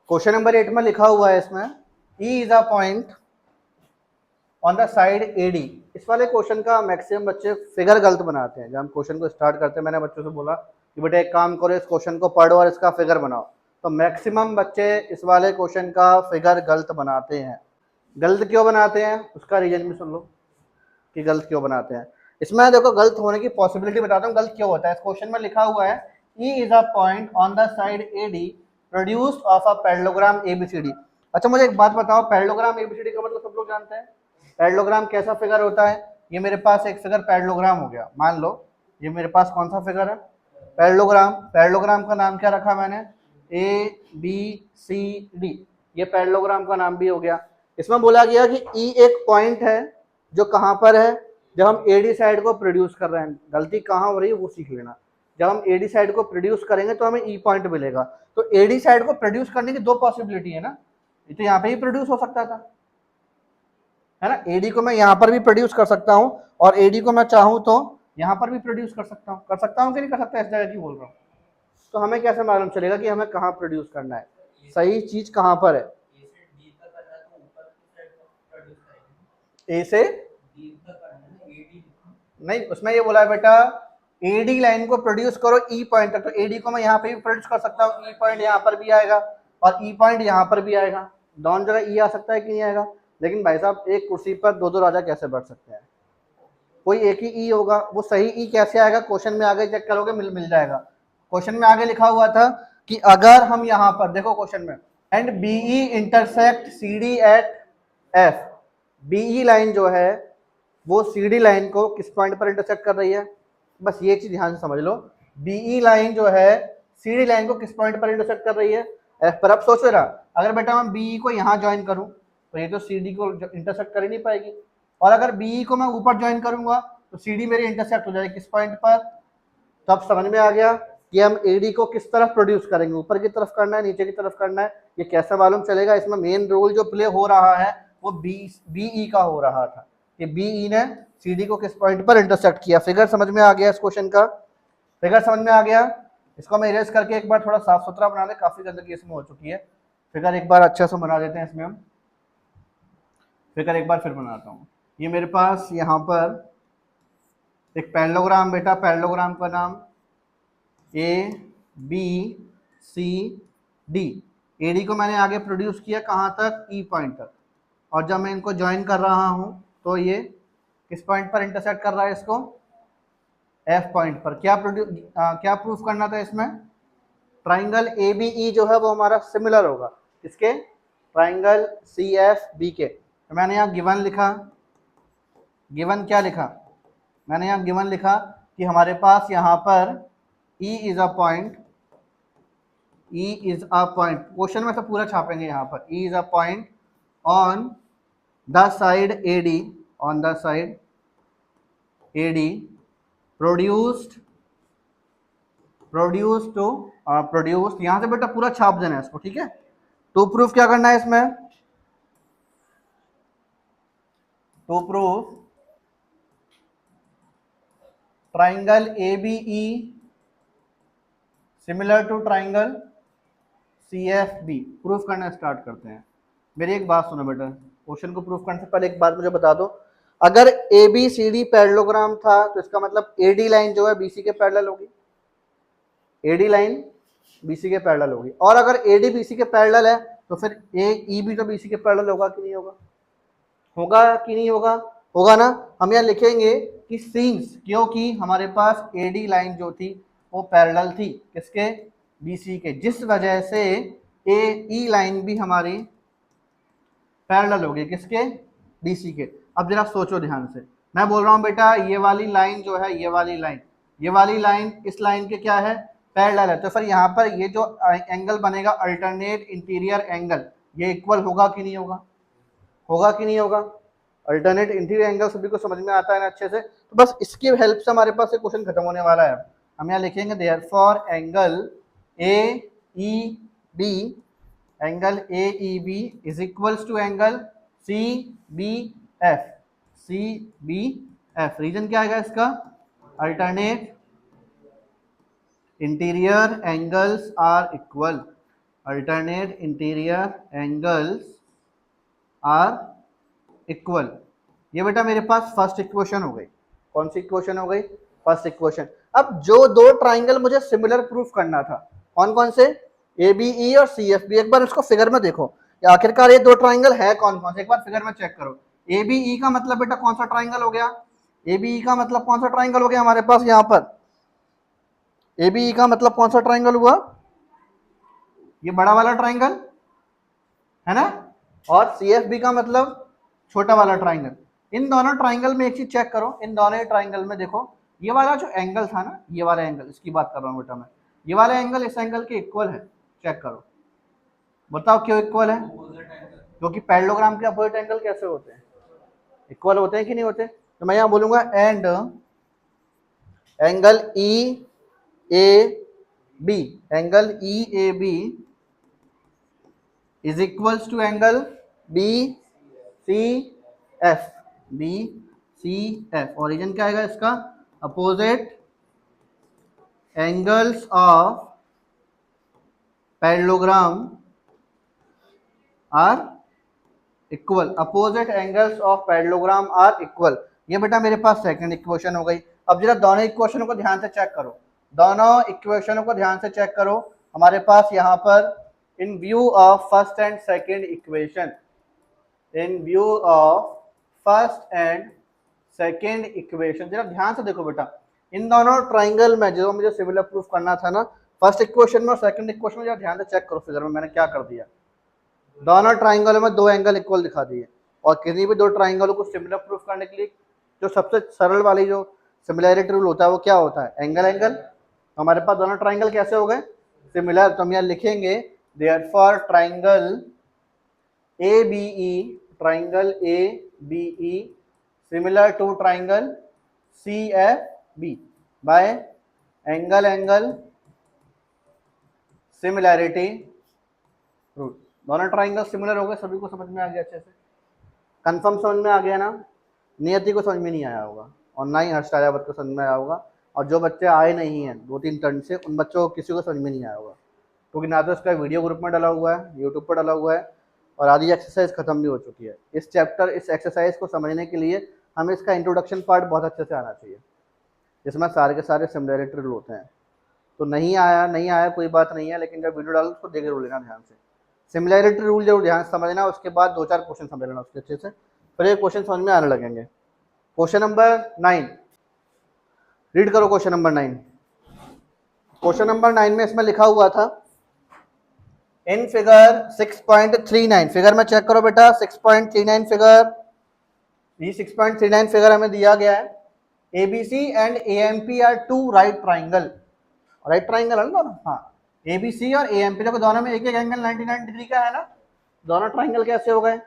Question number 8 में लिखा हुआ है इसमें E is a point on the side AD. इस वाले क्वेश्चन का मैक्सिमम बच्चे फिगर गलत बनाते हैं। जब हम क्वेश्चन को स्टार्ट करते हैं मैंने बच्चों से बोला कि बेटा एक काम करो, इस क्वेश्चन को पढ़ो और इसका फिगर बनाओ, तो मैक्सिमम बच्चे इस वाले क्वेश्चन का फिगर गलत बनाते हैं। गलत क्यों बनाते हैं उसका रीजन भी सुन लो कि गलत क्यों बनाते हैं। इसमें देखो गलत होने की पॉसिबिलिटी बताता हूँ, गलत क्यों होता है। इस क्वेश्चन में लिखा हुआ है E is a point on the side AD produced of a parallelogram ABCD. अच्छा मुझे एक बात बताओ, पैरेललोग्राम एबीसीडी का मतलब सब लोग जानते हैं। पैरेललोग्राम कैसा फिगर होता है? ये मेरे पास एक फिगर पैरेललोग्राम हो गया, मान लो ये मेरे पास कौन सा फिगर है? पैरेललोग्राम। पैरेललोग्राम का नाम क्या रखा मैंने? A B C D. ये पैरेललोग्राम का नाम भी हो गया। इसमें बोला गया कि ई एक पॉइंट है जो कहाँ पर है, जब हम एडी साइड को प्रोड्यूस कर रहे हैं। गलती कहाँ हो रही है वो सीख लेना। जब हम एडी साइड को प्रोड्यूस करेंगे तो हमें ई पॉइंट मिलेगा। तो एडी साइड को प्रोड्यूस करने की दो पॉसिबिलिटी है ना, ये तो यहाँ पे ही प्रोड्यूस हो सकता था, है ना। एडी को मैं यहाँ पर भी प्रोड्यूस कर सकता हूँ और एडी को मैं चाहूँ तो यहाँ पर भी प्रोड्यूस कर सकता हूँ। कि नहीं कर सकता? इस जगह की बोल रहा हूँ। तो हमें कैसे मालूम चलेगा कि हमें कहाँ प्रोड्यूस करना है, सही चीज कहाँ पर है? ए से नहीं, उसमें ये बोला है बेटा एडी लाइन को प्रोड्यूस करो ई पॉइंट तक। तो एडी को मैं यहाँ पे भी प्रोड्यूस कर सकता हूँ, ई पॉइंट यहाँ पर भी आएगा और ई पॉइंट यहाँ पर भी आएगा। दोनों जगह ई आ सकता है कि नहीं आएगा? लेकिन भाई साहब एक कुर्सी पर दो दो राजा कैसे बैठ सकते हैं? कोई एक ही ई होगा। वो सही ई कैसे आएगा? क्वेश्चन में आगे चेक करोगे मिल जाएगा। क्वेश्चन में आगे लिखा हुआ था कि अगर हम यहाँ पर देखो क्वेश्चन में and BE intersect CD at F. BE line जो है वो सीडी लाइन को किस पॉइंट पर इंटरसेक्ट कर रही है? बस ये चीज ध्यान से समझ लो। बीई लाइन जो है सीडी लाइन को किस पॉइंट पर इंटरसेक्ट कर रही है? एफ पर। अब सोचो रहा, अगर बेटा मैं बीई को यहाँ ज्वाइन करूं तो ये तो सीडी को इंटरसेक्ट कर ही नहीं पाएगी, और अगर बीई को मैं ऊपर ज्वाइन करूंगा तो सीडी मेरी इंटरसेक्ट हो जाएगी किस पॉइंट पर? तो अब समझ में आ गया कि हम एडी को किस तरफ प्रोड्यूस करेंगे, ऊपर की तरफ करना है नीचे की तरफ करना है। ये कैसे मालूम चलेगा? इसमें मेन रोल जो प्ले हो रहा है वो बीई का हो रहा था कि बीई ने सीडी को किस पॉइंट पर इंटरसेक्ट किया। फिगर समझ में आ गया? इस क्वेश्चन का फिगर समझ में आ गया? इसको मैं इरेज करके एक बार थोड़ा साफ सुथरा बना दे, काफी गंदगी इसमें हो चुकी है। फिगर एक बार अच्छा से बना देते हैं इसमें हम। फिगर एक बार फिर बनाता हूँ। ये मेरे पास यहाँ पर एक पैरेललोग्राम बेटा, पैरेललोग्राम का नाम A B C D. AD को मैंने आगे प्रोड्यूस किया कहाँ तक? ई पॉइंट तक। और जब मैं इनको ज्वाइन कर रहा हूँ तो ये किस पॉइंट पर इंटरसेक्ट कर रहा है इसको? एफ पॉइंट पर। क्या प्रूफ करना था इसमें? ट्राइंगल ए बी ई जो है वो हमारा सिमिलर होगा इसके ट्राइंगल सी एफ बी के। तो मैंने यहाँ गिवन लिखा। गिवन क्या लिखा? मैंने यहाँ गिवन लिखा कि हमारे पास यहाँ पर E is a point, E is a point. Question में से पूरा छापेंगे यहाँ पर। E is a point on the side AD, on the side AD produced यहाँ से बेटा पूरा छाप देना है इसको, ठीक है। टू प्रूफ क्या करना है इसमें? To proof triangle ABE similar to triangle CFB। Proof करना स्टार्ट करते हैं। मेरी एक बात सुनो बेटा, क्वेश्चन को प्रूफ करने से पहले एक बात मुझे बता दो। अगर ABCD पैरेललोग्राम था तो इसका मतलब AD लाइन जो है BC के पैरेलल होगी। AD लाइन BC के पैरेलल होगी। और अगर AD BC के पैरेलल है तो फिर AE भी तो BC के पैरेलल होगा कि नहीं होगा? होगा कि नहीं होगा? होगा ना। हम यहाँ लिखेंगे कि सिंस, क्योंकि हमारे पास AD लाइन जो थी वो पैरेलल थी किसके? BC के, जिस वजह से AE लाइन भी हमारी पैरेलल होगी किसके? BC के। अब जरा सोचो ध्यान से, मैं बोल रहा हूँ बेटा ये वाली लाइन जो है, ये वाली लाइन इस लाइन के क्या है? पैरेलल है। तो फिर यहाँ पर ये जो एंगल बनेगा अल्टरनेट इंटीरियर एंगल, ये इक्वल होगा कि नहीं होगा? होगा कि नहीं होगा? अल्टरनेट इंटीरियर एंगल सभी को समझ में आता है ना अच्छे से। तो बस इसकी हेल्प से हमारे पास ये क्वेश्चन खत्म होने वाला है। हम यहाँ लिखेंगे therefore angle AEB, angle AEB is equals to angle CBF। Reason क्या आएगा इसका? Alternate interior angles are equal. Alternate interior angles are equal. ये बेटा मेरे पास फर्स्ट इक्वेशन हो गई। कौन सी इक्वेशन हो गई? First equation. अब जो दो ट्राइंगल मुझे सिमिलर प्रूफ करना था, कौन कौन से? ABE और CFB। एक बार इसको फिगर में देखो, आखिरकार ये दो ट्राइंगल है कौन कौन से, एक बार फिगर में चेक करो। ABE का मतलब बेटा कौन सा ट्राइंगल हो गया? ABE का मतलब कौन सा ट्राइंगल हो गया हमारे पास यहाँ पर? ABE का मतलब कौन सा ट्राइंगल हुआ? ये बड़ा वाला ट्राइंगल है ना। और CFB का मतलब छोटा वाला ट्राइंगल। इन दोनों ट्राइंगल में एक चीज चेक करो, इन दोनों ट्राइंगल में देखो, ये वाला जो एंगल था ना, ये वाला एंगल, इसकी बात कर रहा हूँ बेटा मैं, ये वाला एंगल इस एंगल के इक्वल है। चेक करो, बताओ क्यों इक्वल है? क्योंकि पैरेललोग्राम के अपोजिट एंगल कैसे होते हैं? इक्वल होते हैं कि नहीं होते? तो मैं यहाँ बोलूंगा and angle EAB, angle EAB is equals to angle BCF। BCF origin क्या आएगा इसका? Opposite angles of parallelogram are equal. Opposite angles of parallelogram are equal. ये बेटा मेरे पास सेकंड इक्वेशन हो गई। अब जरा दोनों इक्वेशनों को ध्यान से चेक करो, दोनों इक्वेशनों को ध्यान से चेक करो। हमारे पास यहाँ पर इन view of first and second equation, in view of first and second equation, जरा ध्यान से देखो बेटा, इन दोनों ट्राइंगल में जो मुझे सिमिलर प्रूफ करना था ना, फर्स्ट इक्वेशन में और सेकंड इक्वेशन में, जरा ध्यान से चेक करो फिगर में मैंने क्या कर दिया। दोनों ट्राइंगलों में दो एंगल इक्वल दिखा दिए, और किसी भी दो ट्राइंगलों को सिमिलर प्रूफ करने के लिए जो सबसे सरल वाली जो सिमिलैरिटी रूल होता है वो क्या होता है? Angle angle. तो हमारे पास दोनों ट्राइंगल कैसे हो गए? सिमिलर। तो हम यहाँ लिखेंगे therefore triangle ABE, triangle ABE similar to triangle CFB by angle angle similarity rule. दोनों ट्राइंगल सिमिलर हो गए, सभी को समझ में आ गया अच्छे से? कंफर्म समझ में आ गया ना? नियति को समझ में नहीं आया होगा, और ना ही हर्ष आर्यावत को समझ में आया होगा, और जो बच्चे आए नहीं हैं 2-3 टर्न से, उन बच्चों को किसी को समझ में नहीं आया होगा, क्योंकि ना तो इसका वीडियो ग्रुप में डाला हुआ है, यूट्यूब पर डाला हुआ है, और आधी एक्सरसाइज खत्म भी हो चुकी है। इस चैप्टर, इस एक्सरसाइज को समझने के लिए हमें इसका इंट्रोडक्शन पार्ट बहुत अच्छे से आना चाहिए, जिसमें सारे के सारे सिमिलैरिटी रूल होते हैं। तो नहीं आया कोई बात नहीं है, लेकिन जब वीडियो डालो उसको देख जरूर लेना ध्यान से। सिमिलैरिटी रूल जरूर ध्यान से समझना, उसके बाद 2-4 क्वेश्चन समझ लेना उसके अच्छे से, फिर ये क्वेश्चन समझ में आने लगेंगे। क्वेश्चन नंबर 9 रीड करो। क्वेश्चन नंबर 9, क्वेश्चन नंबर 9 में इसमें लिखा हुआ था इन फिगर 6.39, फिगर में चेक करो बेटा 6.39 फिगर, ये 6.39 फिगर हमें दिया गया है। ABC and AMP are two right triangle, right triangle है ना दोनों? हाँ, ABC और AMP देखो दोनों में एक एक एंगल 99 डिग्री का है ना। दोनों ट्राइंगल कैसे हो गए?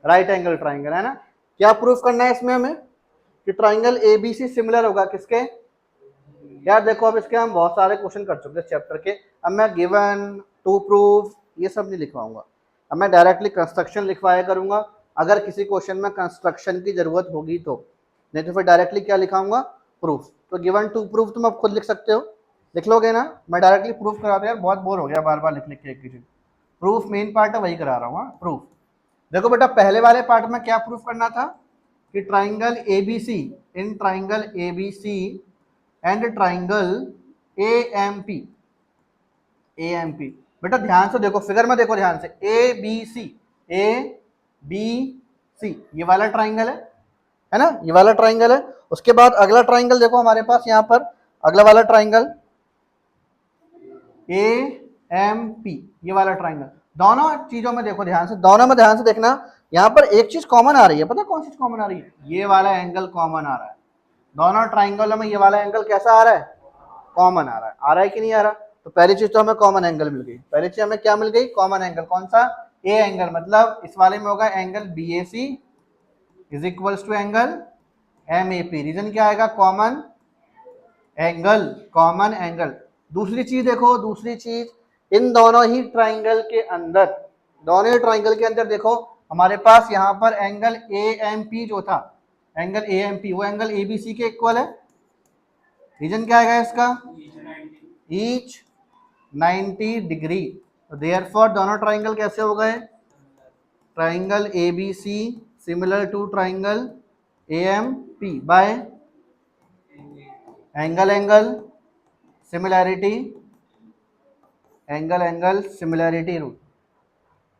राइट एंगल ट्राइंगल है ना। क्या प्रूफ करना है इसमें हमें? कि ट्राइंगल ABC सिमिलर होगा किसके? यार देखो, अब इसके हम बहुत सारे क्वेश्चन कर चुके हैं चैप्टर के। अब मैं गिवन, टू प्रूफ, ये सब नहीं लिखवाऊंगा। अब मैं डायरेक्टली कंस्ट्रक्शन लिखवाया करूंगा, अगर किसी क्वेश्चन में कंस्ट्रक्शन की जरूरत होगी तो, नहीं तो फिर डायरेक्टली क्या लिखाऊंगा? प्रूफ। तो गिवन, टू प्रूफ तुम अब खुद लिख सकते हो, लिख लोगे ना? मैं डायरेक्टली प्रूफ करा दूं यार, बहुत बोर हो गया बार बार लिख लिख के एक ही चीज। प्रूफ मेन पार्ट है, वही करा रहा हूँ। प्रूफ देखो बेटा, पहले वाले पार्ट में क्या प्रूफ करना था? कि triangle ABC, in triangle ABC and triangle AMP, बेटा ध्यान से देखो, फिगर में देखो ध्यान से, ABC, ये वाला ट्राइंगल है ना, ये वाला ट्राइंगल है। उसके बाद अगला ट्राइंगल देखो हमारे पास यहाँ पर, अगला वाला ट्राइंगल AMP, ये वाला ट्राइंगल। दोनों चीजों में देखो ध्यान से, दोनों में ध्यान से देखना, यहाँ पर एक चीज कॉमन आ रही है, पता कौन सी कॉमन आ रही है? ये वाला एंगल कॉमन आ रहा है। दोनों ट्राइंगलों में ये वाला एंगल कैसा आ रहा है? कॉमन आ रहा है कि नहीं आ रहा? तो पहली चीज तो हमें कॉमन एंगल मिल गई। पहली चीज हमें क्या मिल गई? Common angle. कौन सा? A angle. मतलब इस वाले में होगा angle BAC is equals to angle MAP। Reason क्या आएगा? Common angle, common angle. दूसरी चीज देखो, दूसरी चीज, इन दोनों ही ट्राइंगल के अंदर, दोनों ही ट्राइंगल के अंदर देखो हमारे पास यहाँ पर एंगल AMP जो था, एंगल AMP वो एंगल ABC के इक्वल है। रीजन क्या आएगा इसका? Each 90 degree. देयरफॉर दोनों ट्राइंगल कैसे हो गए? Triangle A B C similar to triangle A M P by angle angle similarity, angle angle similarity rule,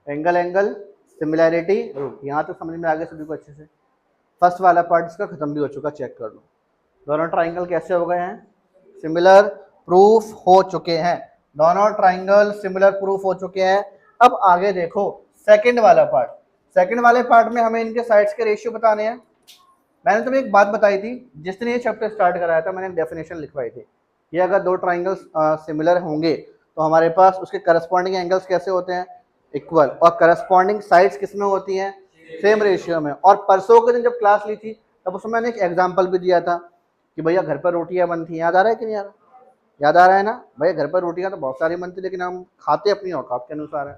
angle angle similarity rule. यहाँ तक समझ में आ गया सभी को अच्छे से? फर्स्ट वाला पार्ट इसका खत्म भी हो चुका, चेक कर लो। दोनों ट्राइंगल कैसे हो गए हैं? सिमिलर प्रूफ हो चुके हैं। दोनों ट्राइंगल सिमिलर प्रूफ हो चुके हैं। अब आगे देखो सेकंड वाला पार्ट। सेकंड वाले पार्ट में हमें इनके साइड्स के रेशियो बताने हैं। मैंने तुम्हें एक बात बताई थी, जिसने ये चैप्टर स्टार्ट कराया था, मैंने डेफिनेशन लिखवाई थी। ये अगर दो ट्राइंगल्स सिमिलर होंगे तो हमारे पास उसके करस्पॉन्डिंग एंगल्स कैसे होते हैं? इक्वल। और करस्पॉन्डिंग साइड्स किसमें होती हैं? सेम रेशियो में। और परसों के दिन जब क्लास ली थी तब उसमें मैंने एक एग्जाम्पल भी दिया था कि भैया घर पर रोटियां बनती हैं, याद आ रहा है कि नहीं यार? याद आ रहा है ना भैया? घर पर रोटियां तो बहुत सारी बनती, लेकिन हम खाते अपनी औकात के अनुसार है।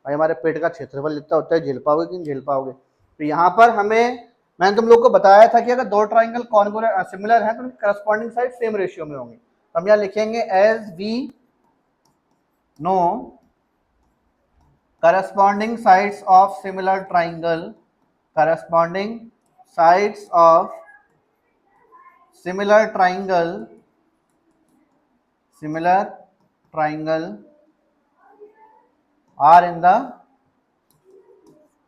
भाई हमारे पेट का क्षेत्रफल जितना होता है, झेल पाओगे कि नहीं झेल पाओगे? तो यहाँ पर हमें, मैंने तुम लोग को बताया था कि अगर दो ट्राइंगल कॉन्ग्रुएंट सिमिलर हैं तो उनकी करस्पॉन्डिंग साइड सेम रेशियो में होंगी। तो हम यहाँ लिखेंगे as we know corresponding sides of similar triangle, corresponding sides of similar triangle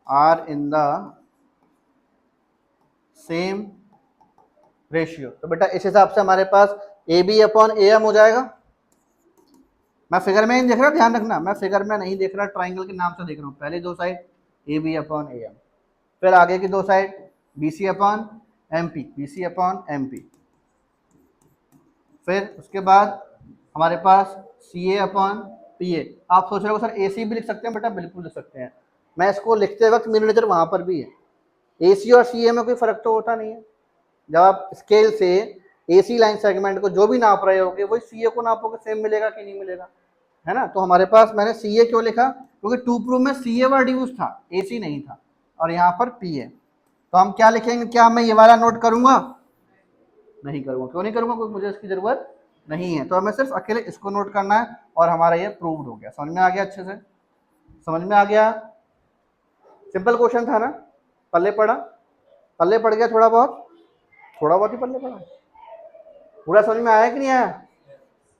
are in the same ratio। तो बेटा इस हिसाब से हमारे पास A B upon A M हो जाएगा। मैं फिगर में नहीं देख रहा, ध्यान रखना, मैं फिगर में नहीं देख रहा, ट्राइंगल के नाम से देख रहा हूँ। पहले दो side A B upon A M, फिर आगे की दो side B C upon M P, B C upon M P, फिर उसके बाद हमारे पास सी ए अपॉन पी ए। आप सोच रहे हो सर ए सी भी लिख सकते हैं? बेटा बिल्कुल लिख सकते हैं। मैं इसको लिखते वक्त मेरी नज़र वहाँ पर भी है। ए सी और सी ए में कोई फर्क तो होता नहीं है। जब आप स्केल से ए सी लाइन सेगमेंट को जो भी नाप रहे होगे वही सी ए को नापोगे, सेम मिलेगा कि नहीं मिलेगा? है ना? तो हमारे पास, मैंने सी ए क्यों लिखा? क्योंकि टू प्रूफ में सी ए वर्ड यूज था, ए सी नहीं था, और यहाँ पर पी ए। तो हम क्या लिखेंगे? क्या मैं ये वाला नोट करूंगा? नहीं करूंगा। क्यों नहीं करूंगा? क्योंकि मुझे इसकी जरूरत नहीं है। तो हमें सिर्फ अकेले इसको नोट करना है और हमारा ये प्रूव्ड हो गया। समझ में आ गया? अच्छे से समझ में आ गया? सिंपल क्वेश्चन था ना? पल्ले पड़ा? पल्ले पड़ गया थोड़ा बहुत? थोड़ा बहुत ही पल्ले पड़ा। पूरा समझ में आया कि नहीं आया?